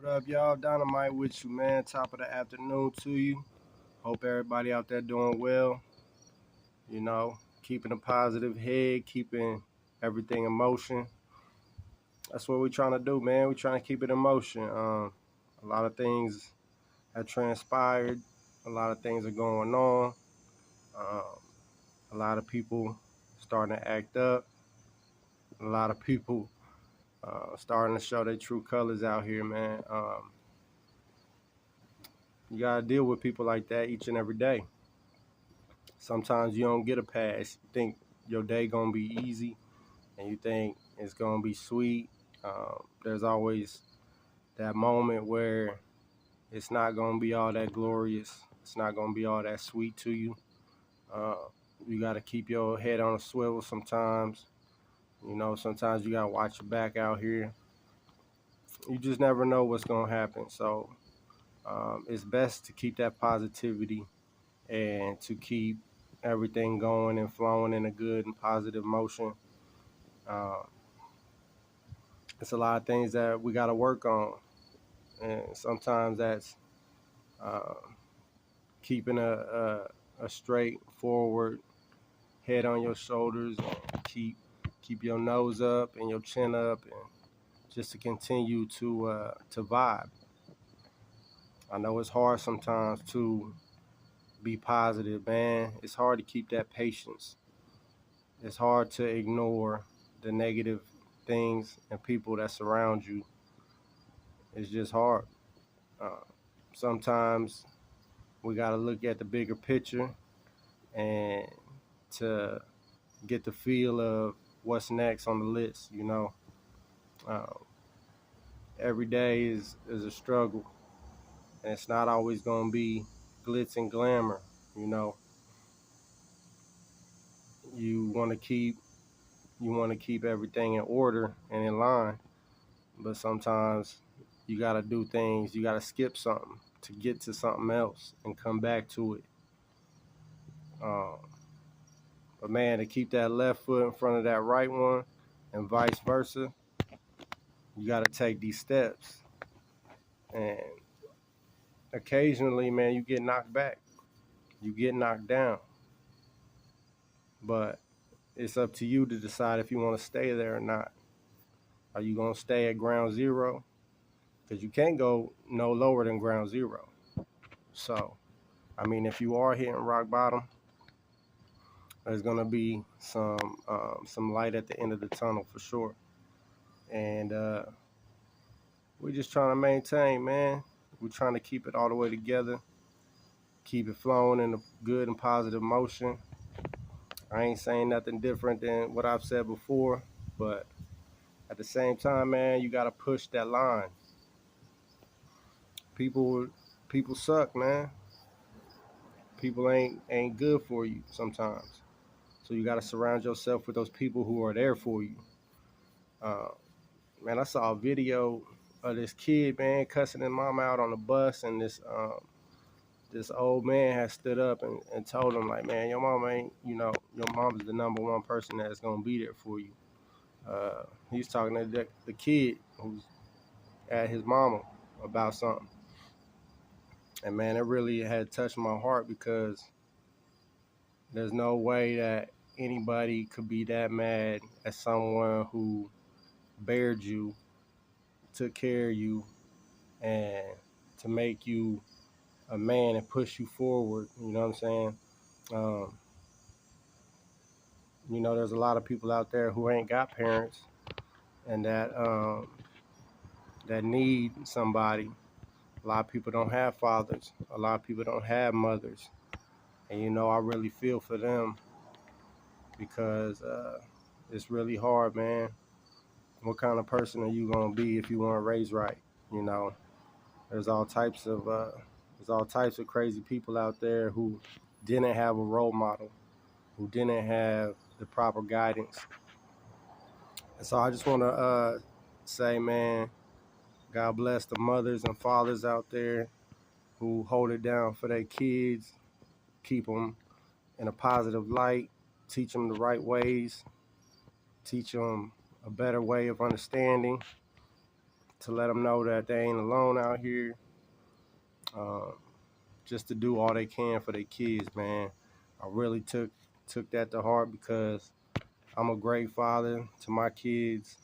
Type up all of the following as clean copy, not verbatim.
What up, y'all? Dynamite with you, man. Top of the afternoon to you. Hope everybody out there doing well. Keeping a positive head, keeping everything in motion. That's what we're trying to do, man. We're trying to keep it in motion. A lot of things have transpired. A lot of things are going on. Um, a lot of people starting to act up. A lot of people starting to show their true colors out here, man. You gotta deal with people like that each and every day. Sometimes you don't get a pass. You think your day gonna be easy, and you think it's gonna be sweet. There's always that moment where it's not gonna be all that glorious. It's not gonna be all that sweet to you. Uh, you gotta keep your head on a swivel sometimes. Sometimes you gotta watch your back out here. You just never know what's gonna happen. So it's best to keep that positivity and to keep everything going and flowing in a good and positive motion. Uh, it's a lot of things that we got to work on, and sometimes that's uh, keeping a straight forward head on your shoulders, and keep your nose up and your chin up, and just to continue to vibe. I know it's hard sometimes to be positive, man. It's hard to keep that patience. It's hard to ignore the negative things and people that surround you. It's just hard. Uh, Sometimes we got to look at the bigger picture and to get the feel of what's next on the list. Uh, every day is a struggle, and it's not always going to be glitz and glamour. You know, you want to keep everything in order and in line, but sometimes you got to do things. You got to skip something to get to something else and come back to it. Uh, but man, to keep that left foot in front of that right one, and vice versa, you got to take these steps. And occasionally, man, you get knocked back, you get knocked down, but it's up to you to decide if you want to stay there or not. Are you going to stay at ground zero? Because you can't go no lower than ground zero. So, I mean, if you are hitting rock bottom, there's going to be some light at the end of the tunnel for sure. And we're just trying to maintain, man. We're trying to keep it all the way together, keep it flowing in a good and positive motion. I ain't saying nothing different than what I've said before, but at the same time, man, you gotta push that line. People, people suck, man. People ain't good for you sometimes. So you gotta surround yourself with those people who are there for you. Uh, Man, I saw a video of this kid, man, cussing his mom out on the bus, and this old man has stood up and told him, like, man, your mom ain't, your mom is the number one person that's gonna be there for you. He's talking to the kid who's at his mama about something. And man, it really had touched my heart because there's no way that anybody could be that mad at someone who bared you, took care of you, and to make you a man and push you forward. You know what I'm saying? Um, there's a lot of people out there who ain't got parents and that need somebody. A lot of people don't have fathers. A lot of people don't have mothers. And I really feel for them because it's really hard, man. What kind of person are you gonna be if you weren't raised right? You know, there's all types of crazy people out there who didn't have a role model, who didn't have the proper guidance. And so I just want to say, man, God bless the mothers and fathers out there who hold it down for their kids, keep them in a positive light, teach them the right ways, teach them a better way of understanding, to let them know that they ain't alone out here. Um, just to do all they can for their kids, man. I really took that to heart because I'm a great father to my kids.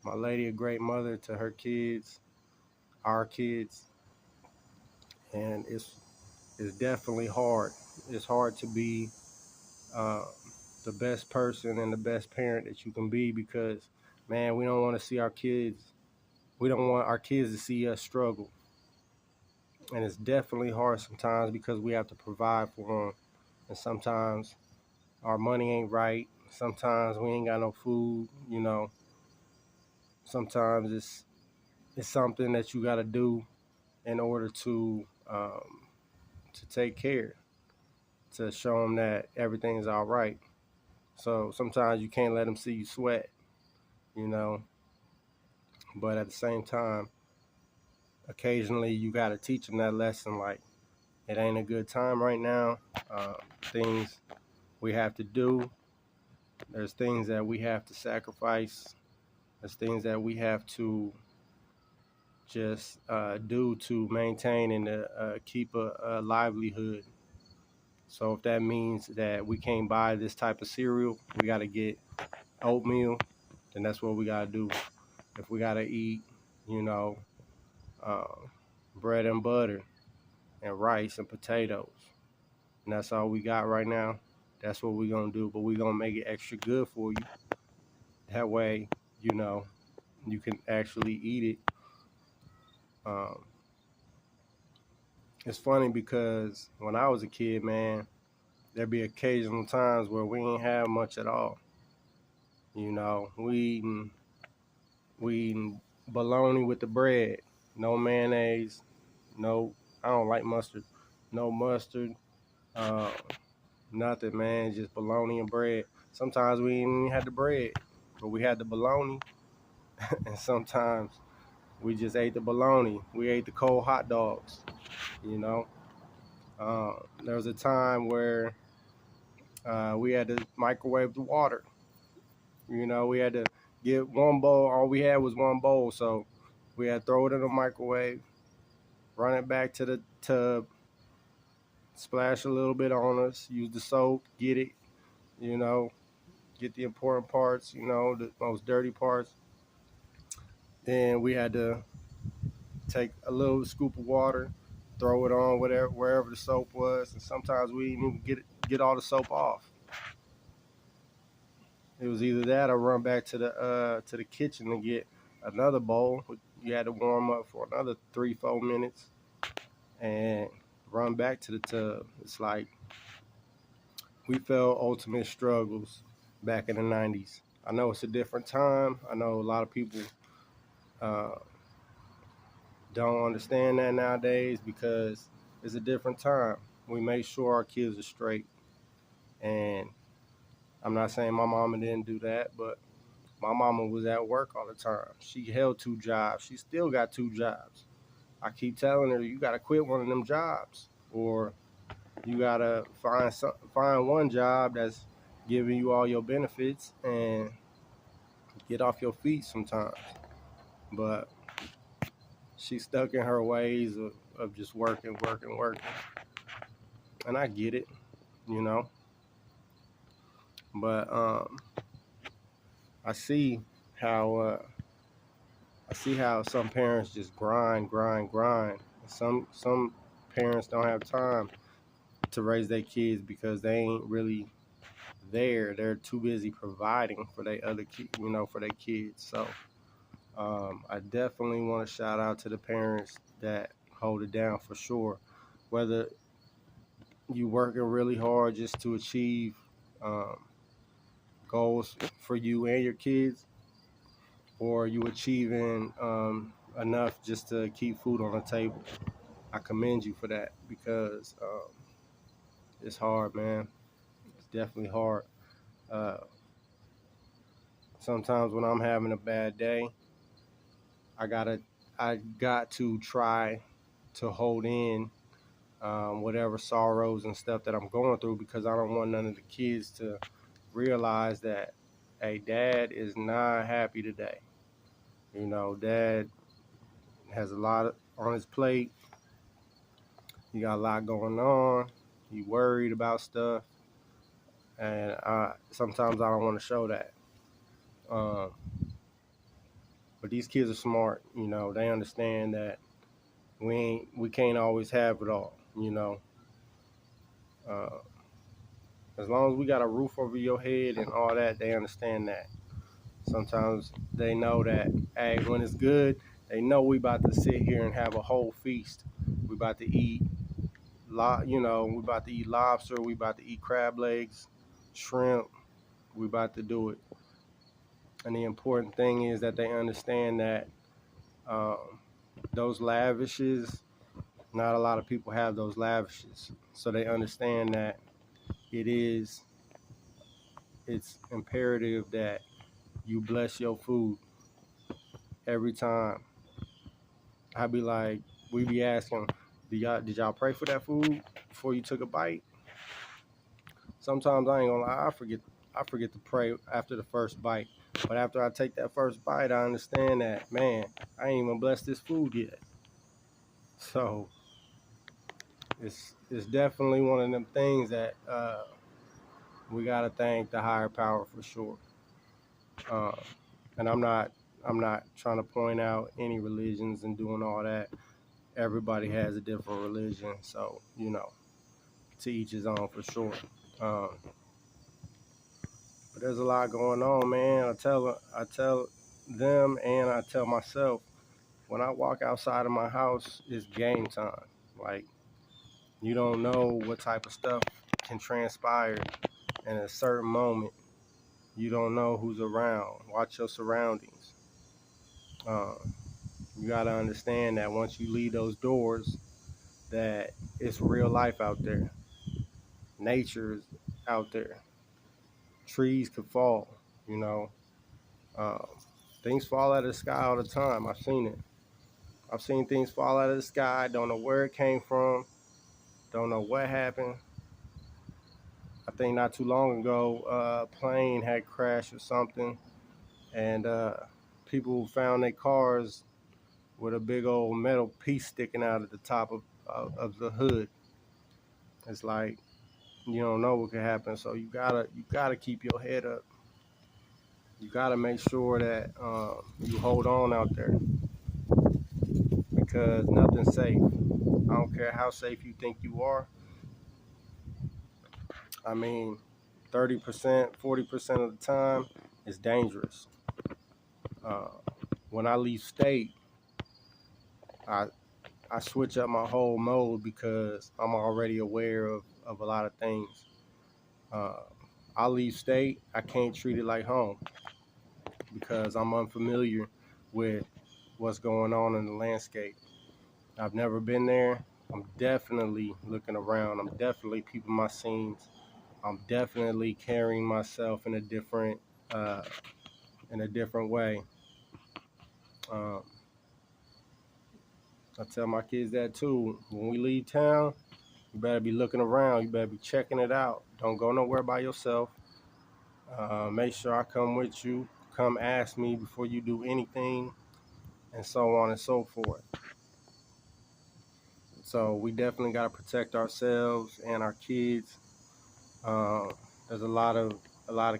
My lady a great mother to her kids, our kids, and it's definitely hard. It's hard to be uh, the best person and the best parent that you can be because, man, we don't want to see our kids. We don't want our kids to see us struggle, and it's definitely hard sometimes because we have to provide for them, and sometimes our money ain't right. Sometimes we ain't got no food. Sometimes it's something that you got to do in order to take care, to show them that everything's all right. So sometimes you can't let them see you sweat, you know. But at the same time, occasionally you got to teach them that lesson. Like it ain't a good time right now. Things we have to do. There's things that we have to sacrifice. There's things that we have to just do to maintain and keep a livelihood. So if that means that we can't buy this type of cereal, we got to get oatmeal, then that's what we got to do. If we got to eat, you know, uh, bread and butter and rice and potatoes, and that's all we got right now, that's what we're going to do. But we're going to make it extra good for you. That way, you know, you can actually eat it. Um, it's funny because when I was a kid, man, there'd be occasional times where we ain't have much at all. You know, we eating bologna with the bread, no mayonnaise, no, I don't like mustard, no mustard, uh, nothing, man, just bologna and bread. Sometimes we didn't even had the bread, but we had the bologna, and sometimes we just ate the bologna. We ate the cold hot dogs, you know. There was a time where we had to microwave the water. You know, we had to get one bowl. All we had was one bowl, so we had to throw it in the microwave, run it back to the tub, splash a little bit on us, use the soap, get it, you know, get the important parts, the most dirty parts. Then we had to take a little scoop of water, throw it on wherever the soap was, and sometimes we didn't even get all the soap off. It was either that or run back to the kitchen and get another bowl. You had to warm up for another 3-4 minutes and run back to the tub. It's like we felt ultimate struggles back in the 90s. I know it's a different time. I know a lot of people uh, don't understand that nowadays because it's a different time. We made sure our kids are straight. And I'm not saying my mama didn't do that, but my mama was at work all the time. She held 2 jobs. She still got 2 jobs. I keep telling her, you got to quit one of them jobs, or you got to find one job that's giving you all your benefits and get off your feet sometimes. But she's stuck in her ways of just working, working, working. And I get it, you know. But I see how some parents just grind, grind, grind. Some parents don't have time to raise their kids because they ain't really there. They're too busy providing for their other for their kids. So I definitely want to shout out to the parents that hold it down for sure. Whether you working really hard just to achieve um, goals for you and your kids, or you achieving enough just to keep food on the table. I commend you for that because it's hard, man. It's definitely hard. Uh, Sometimes when I'm having a bad day, I got to try to hold in whatever sorrows and stuff that I'm going through because I don't want none of the kids to realize that, hey, dad is not happy today. Dad has a lot on his plate. He got a lot going on. He worried about stuff, and sometimes I don't want to show that. Um, but these kids are smart. They understand that we can't always have it all. Uh, as long as we got a roof over your head and all that, they understand that. Sometimes they know that, hey, when it's good, they know we about to sit here and have a whole feast. We about to eat, we about to eat lobster. We about to eat crab legs, shrimp. We about to do it. And the important thing is that they understand that um, those lavishes, not a lot of people have those lavishes. So they understand that it's imperative that you bless your food every time. I be like, we be asking, did y'all pray for that food before you took a bite? Sometimes I ain't gonna lie, I forget to pray after the first bite. But after I take that first bite, I understand that, man, I ain't even blessed this food yet. So it's definitely one of them things that we gotta thank the higher power for sure. Uh, and I'm not trying to point out any religions and doing all that. Everybody has a different religion, so to each his own for sure. Um, but there's a lot going on, man. I tell them and I tell myself, when I walk outside of my house, it's game time. Like, you don't know what type of stuff can transpire in a certain moment. You don't know who's around. Watch your surroundings. Uh, you got to understand that once you leave those doors, that it's real life out there. Nature is out there. Trees could fall, you know. Um, things fall out of the sky all the time. I've seen it. I've seen things fall out of the sky. Don't know where it came from. Don't know what happened. I think not too long ago, a plane had crashed or something, and people found their cars with a big old metal piece sticking out at the top of the hood. It's like you don't know what could happen, so you gotta keep your head up. You gotta make sure that you hold on out there because nothing's safe. I don't care how safe you think you are. I mean, 30%, 40% of the time, it's dangerous. Uh, when I leave state, I I switch up my whole mode because I'm already aware of a lot of things. Uh, I leave state, I can't treat it like home because I'm unfamiliar with what's going on in the landscape. I've never been there. I'm definitely looking around. I'm definitely peeping my scenes. I'm definitely carrying myself uh, in a different way. Um, I tell my kids that too. When we leave town, you better be looking around. You better be checking it out. Don't go nowhere by yourself. Make sure I come with you. Come ask me before you do anything, and so on and so forth. So we definitely got to protect ourselves and our kids. Uh, there's a lot of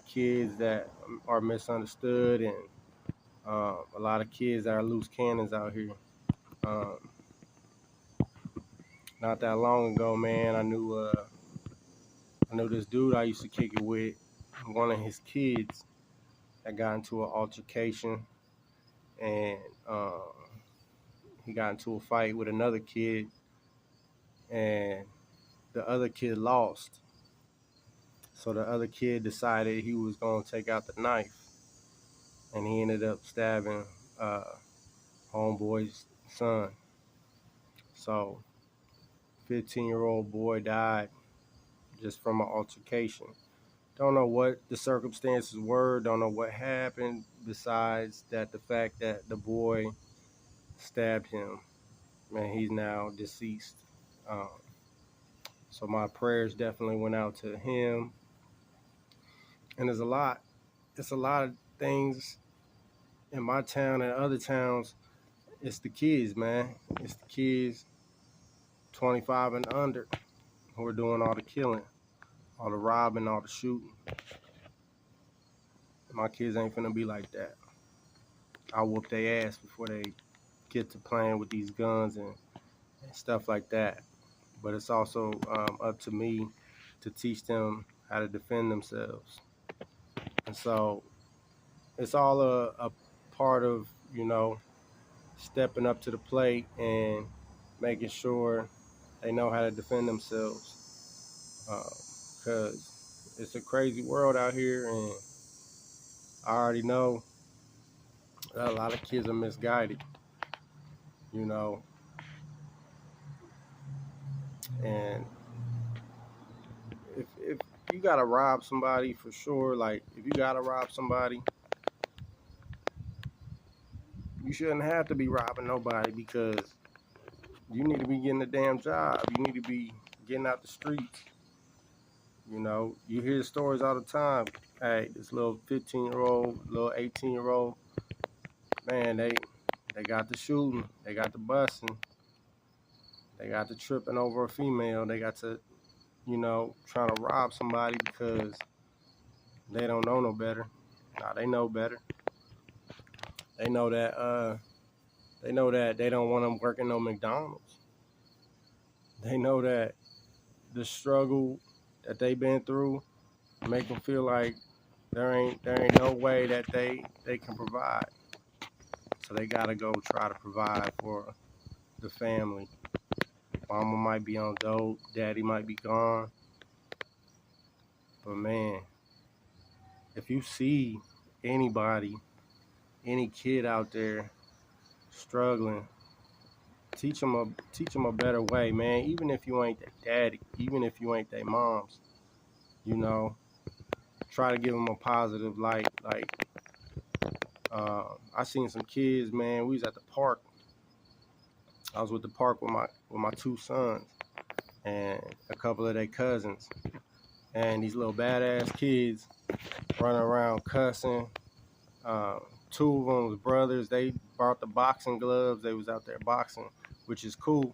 kids that are misunderstood, and a lot of kids that are loose cannons out here. Um, not that long ago, man, I knew this dude I used to kick it with. One of his kids that got into an altercation, and he got into a fight with another kid, and the other kid lost. So the other kid decided he was gonna take out the knife, and he ended up stabbing uh, homeboy's son. So 15-year-old boy died just from an altercation. Don't know what the circumstances were. Don't know what happened besides that the fact that the boy stabbed him, and he's now deceased. Um, so my prayers definitely went out to him. And it's a lot of things in my town and other towns. it's the kids, man. It's the kids 25 and under who are doing all the killing, all the robbing, all the shooting. My kids ain't finna be like that. I'll whoop their ass before they get to playing with these guns and stuff like that. But it's also up to me to teach them how to defend themselves. And so it's all a part of, stepping up to the plate and making sure they know how to defend themselves. Because it's a crazy world out here, and I already know that a lot of kids are misguided, you know, and if you gotta rob somebody for sure, like if you gotta rob somebody, you shouldn't have to be robbing nobody because you need to be getting a damn job. You need to be getting out the streets. You hear stories all the time. Hey, this little 15-year-old, little 18-year-old, man, they got the shooting, they got the busing, they got the tripping over a female, they got to, trying to rob somebody because they don't know no better. Nah, they know better. They know that they don't want them working no McDonald's. They know that the struggle that they've been through make them feel like there ain't no way that they can provide. So they gotta go try to provide for the family. Mama might be on dope, daddy might be gone. But man, if you see anybody, any kid out there struggling, teach them a better way, man. Even if you ain't their daddy, even if you ain't their moms, you know, try to give them a positive light. Like I seen some kids, man. We was at the park. I was with the park with my two sons and a couple of their cousins, and these little badass kids running around cussing. Uh, Two of them was brothers. They brought the boxing gloves. They was out there boxing, which is cool.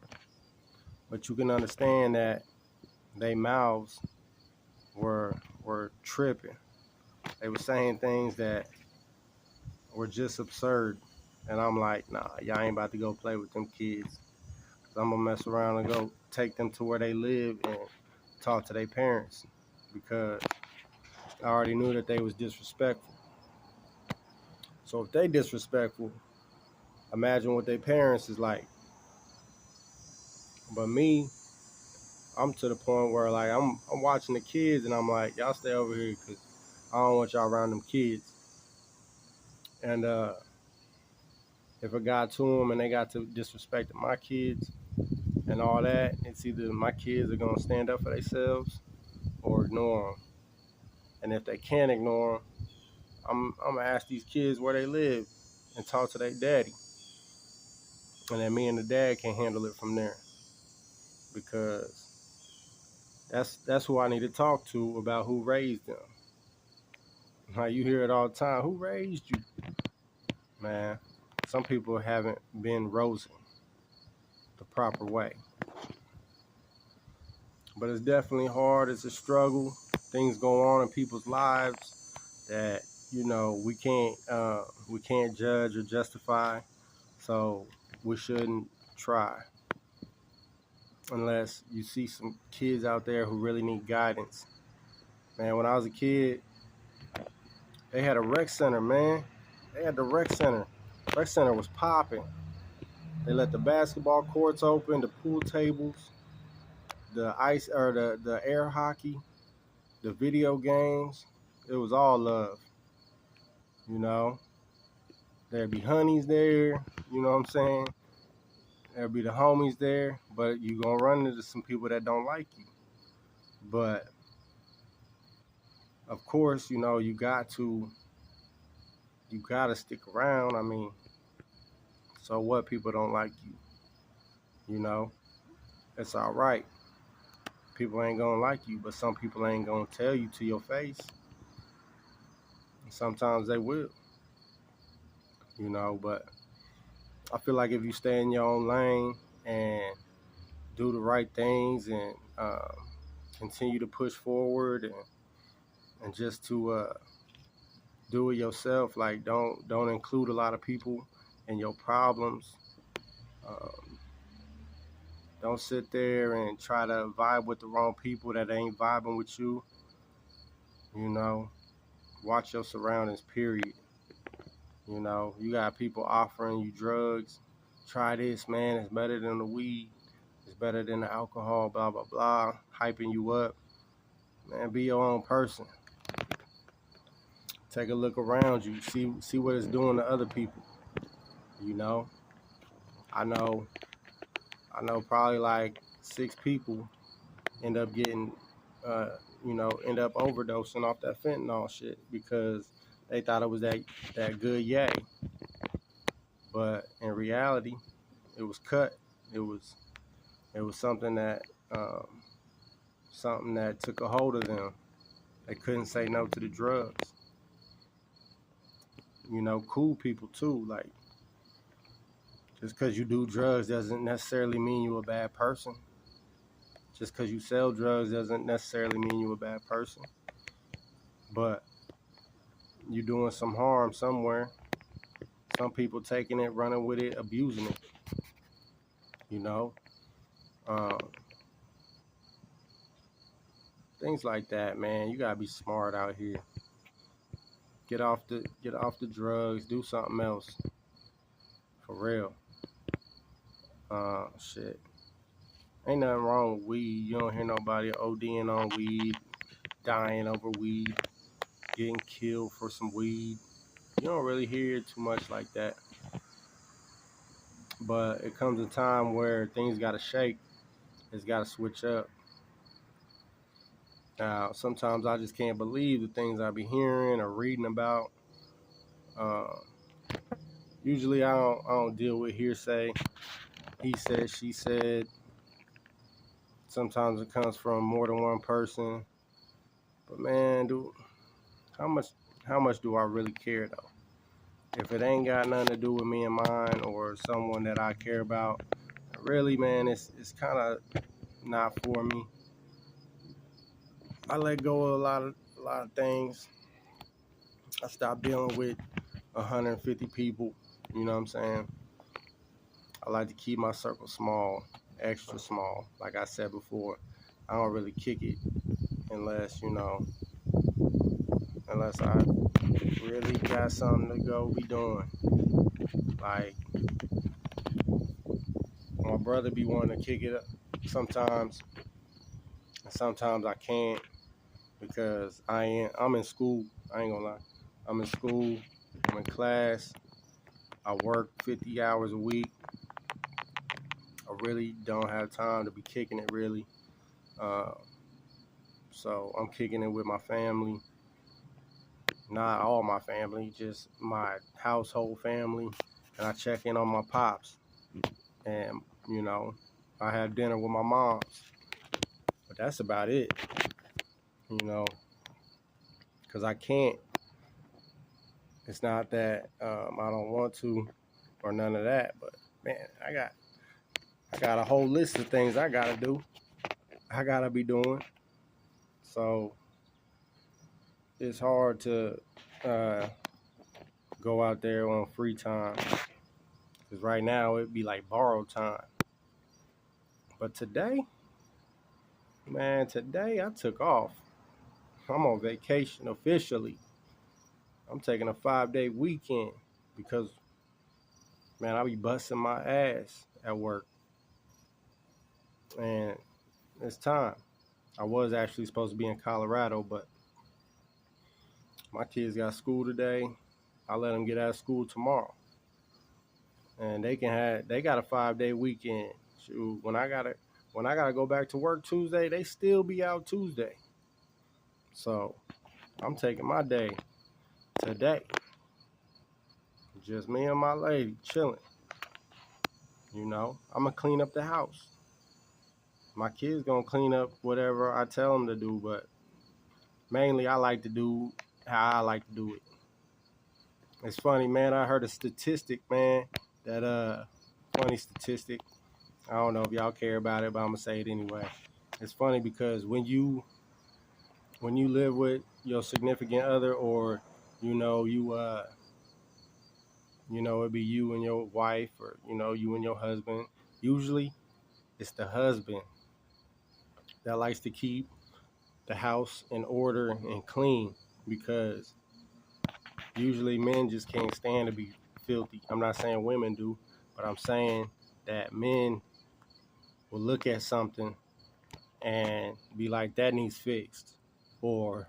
But you can understand that they mouths were tripping. They were saying things that were just absurd. And I'm like, nah, y'all ain't about to go play with them kids. So I'm gonna mess around and go take them to where they live and talk to their parents because I already knew that they was disrespectful. So if they disrespectful, imagine what their parents is like. But me, I'm to the point where like I'm watching the kids and I'm like, y'all stay over here because I don't want y'all around them kids. And if it got to them and they got to disrespecting my kids and all that, it's either my kids are gonna stand up for themselves or ignore them. And if they can't ignore them, I'm gonna ask these kids where they live and talk to their daddy, and then me and the dad can handle it from there because that's who I need to talk to about who raised them. Now you hear it all the time. Who raised you, man? Some people haven't been raised the proper way, but it's definitely hard. It's a struggle. Things go on in people's lives that we can't judge or justify. So we shouldn't try unless you see some kids out there who really need guidance. Man, when I was a kid, they had a rec center, man. They had the rec center. Rec center was popping. They let the basketball courts open, the pool tables, the ice or the air hockey, the video games. It was all love, you know. There'd be honeys there, you know what I'm saying? There'd be the homies there, but you gonna run into some people that don't like you. But of course, you gotta stick around. I mean, so what? People don't like you, you know. It's all right. People ain't gonna like you, but some people ain't gonna tell you to your face. Sometimes they will, you know. But I feel like if you stay in your own lane and do the right things and continue to push forward and just to do it yourself, like don't include a lot of people in your problems. Um, don't sit there and try to vibe with the wrong people that ain't vibing with you. You know, watch your surroundings. Period. You know, you got people offering you drugs. Try this, man. It's better than the weed. It's better than the alcohol. Blah blah blah. Hyping you up, man. Be your own person. Take a look around you. See what it's doing to other people. You know, I know probably like 6 people end up getting, end up overdosing off that fentanyl shit because they thought it was that good yay, but in reality, it was cut. It was something that took a hold of them. They couldn't say no to the drugs. You know, cool people too. Like just because you do drugs doesn't necessarily mean you're a bad person. Just because you sell drugs doesn't necessarily mean you're a bad person. But you're doing some harm somewhere. Some people taking it, running with it, abusing it. You know, um, things like that, man. You gotta be smart out here. Get off the drugs. Do something else. For real. Shit. Ain't nothing wrong with weed. You don't hear nobody ODing on weed, dying over weed, getting killed for some weed. You don't really hear too much like that. But it comes a time where things gotta shake. It's gotta switch up. Now, sometimes I just can't believe the things I be hearing or reading about. Uh, Usually, I don't deal with hearsay. He said, she said. Sometimes it comes from more than one person. But man, dude, how much do I really care though? If it ain't got nothing to do with me and mine or someone that I care about, really, man, it's kind of not for me. I let go of a lot of things. I stopped dealing with 150 people. You know what I'm saying? I like to keep my circle small, extra small. Like I said before, I don't really kick it unless unless I really got something to go be doing. Like my brother be wanting to kick it up sometimes, and sometimes I can't because I'm in school. I ain't gonna lie, I'm in school. I'm in class. I work 50 hours a week. I really don't have time to be kicking it really. Uh, so I'm kicking it with my family. Not all my family, just my household family. And I check in on my pops. And, I have dinner with my moms. But that's about it, because I can't. It's not that I don't want to or none of that. But, man, I got a whole list of things I got to do. I got to be doing. So it's hard to go out there on free time. Because right now it'd be like borrowed time. But today I took off. I'm on vacation officially. I'm taking a 5-day weekend because, man, I be busting my ass at work. And it's time. I was actually supposed to be in Colorado, but my kids got school today. I let them get out of school tomorrow. And they got a 5-day weekend. Shoot, when I gotta go back to work Tuesday, they still be out Tuesday. So I'm taking my day today. Just me and my lady chilling. I'm gonna clean up the house. My kids gonna clean up whatever I tell them to do, but mainly I like to do how I like to do it. It's funny, man. I heard a statistic, man, that funny statistic. I don't know if y'all care about it, but I'm gonna say it anyway. It's funny because when you live with your significant other, or you know you it'd be you and your wife, or you and your husband. Usually, it's the husband that likes to keep the house in order and clean, because usually men just can't stand to be filthy. I'm not saying women do, but I'm saying that men will look at something and be like, that needs fixed. Or,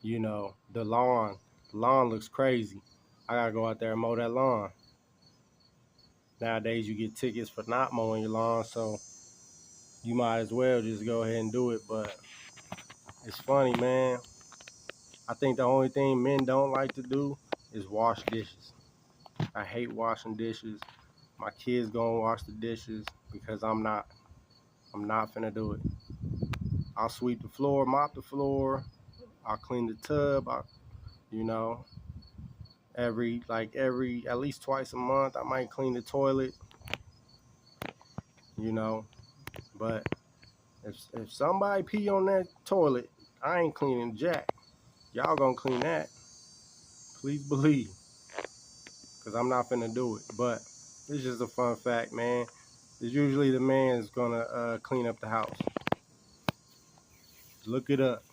the lawn looks crazy. I gotta go out there and mow that lawn. Nowadays you get tickets for not mowing your lawn, so you might as well just go ahead and do it. But it's funny, man. I think the only thing men don't like to do is wash dishes. I hate washing dishes. My kids gonna wash the dishes because I'm not. I'm not finna do it. I'll sweep the floor, mop the floor. I'll clean the tub. You know, every at least twice a month, I might clean the toilet. You know, but if somebody pee on that toilet, I ain't cleaning jack. Y'all gonna clean that? Please believe, because I'm not finna do it. But it's just a fun fact, man. It's usually the man's gonna clean up the house. Look it up.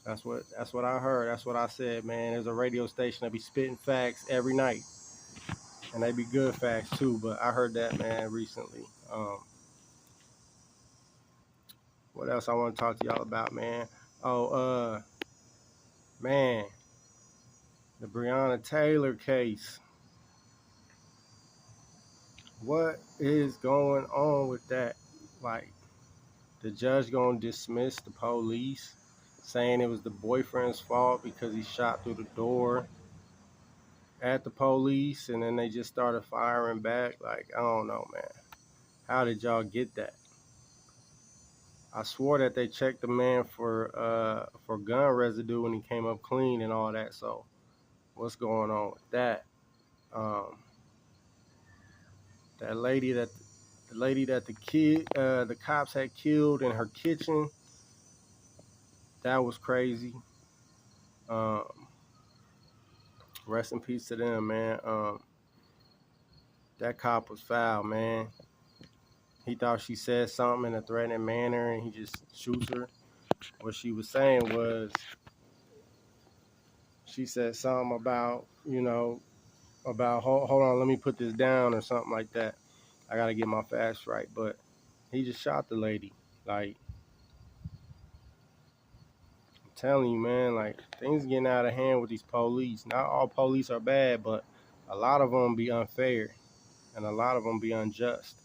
That's what I heard. That's what I said, man. There's a radio station that be spitting facts every night, and they be good facts too. But I heard that, man, recently. What else I want to talk to y'all about, man? Oh, man, the Breonna Taylor case. What is going on with that? Like, the judge gonna dismiss the police, saying it was the boyfriend's fault because he shot through the door at the police, and then they just started firing back. Like, I don't know, man. How did y'all get that? I swore that they checked the man for gun residue when he came up clean and all that. So what's going on with that? Um, that lady that the cops had killed in her kitchen. That was crazy. Um, Rest in peace to them, man. That cop was foul, man. He thought she said something in a threatening manner, and he just shoots her. What she was saying was, she said something about, hold on, let me put this down, or something like that. I gotta get my facts right, but he just shot the lady. Like, I'm telling you, man, like, things getting out of hand with these police. Not all police are bad, but a lot of them be unfair, and a lot of them be unjust.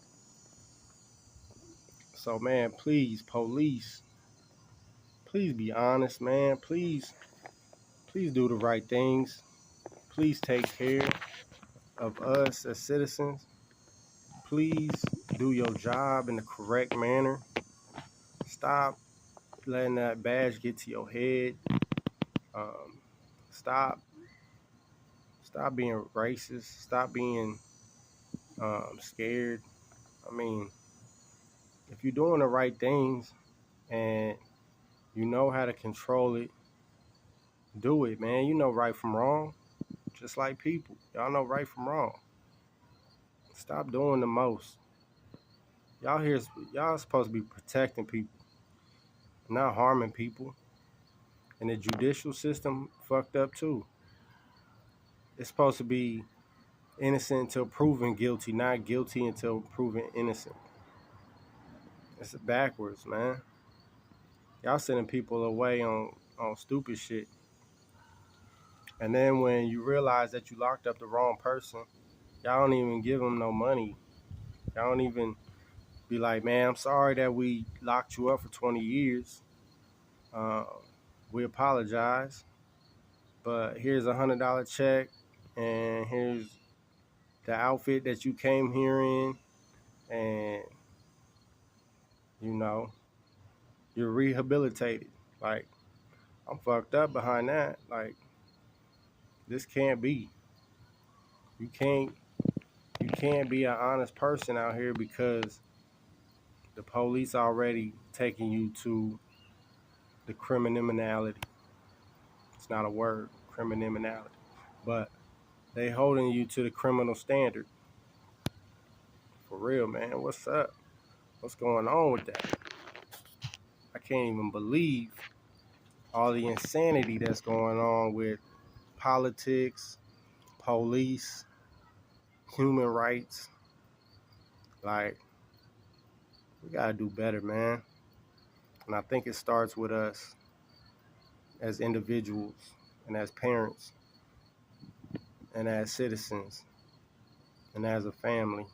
So, man, please, police, please be honest, man. Please do the right things. Please take care of us as citizens. Please do your job in the correct manner. Stop letting that badge get to your head. Um, stop being racist. Stop being scared. I mean, if you're doing the right things and you know how to control it, do it, man. You know right from wrong, just like people. Y'all know right from wrong. Stop doing the most. Y'all supposed to be protecting people, not harming people. And the judicial system fucked up too. It's supposed to be innocent until proven guilty, not guilty until proven innocent. It's backwards, man. Y'all sending people away on stupid shit. And then when you realize that you locked up the wrong person, y'all don't even give them no money. Y'all don't even be like, man, I'm sorry that we locked you up for 20 years. Uh, we apologize, but here's $100 check, and here's the outfit that you came here in, and you know, you're rehabilitated. Like, I'm fucked up behind that. Like, this can't be. You can't can't be an honest person out here because the police already taking you to the criminality. It's not a word, criminality. But they holding you to the criminal standard. For real, man. What's up? What's going on with that? I can't even believe all the insanity that's going on with politics, police, human rights. Like, we gotta do better, man. And I think it starts with us as individuals and as parents and as citizens and as a family.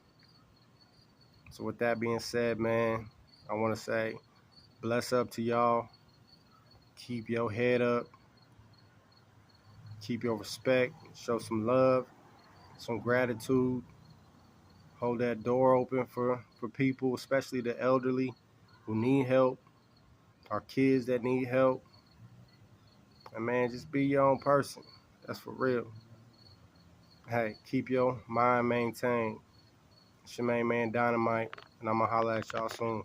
So with that being said, man, I want to say bless up to y'all. Keep your head up. Keep your respect. Show some love, some gratitude. Hold that door open for people, especially the elderly who need help, our kids that need help. And man, just be your own person. That's for real. Hey, keep your mind maintained. It's your main man Dynamite, and I'm going to holler at y'all soon.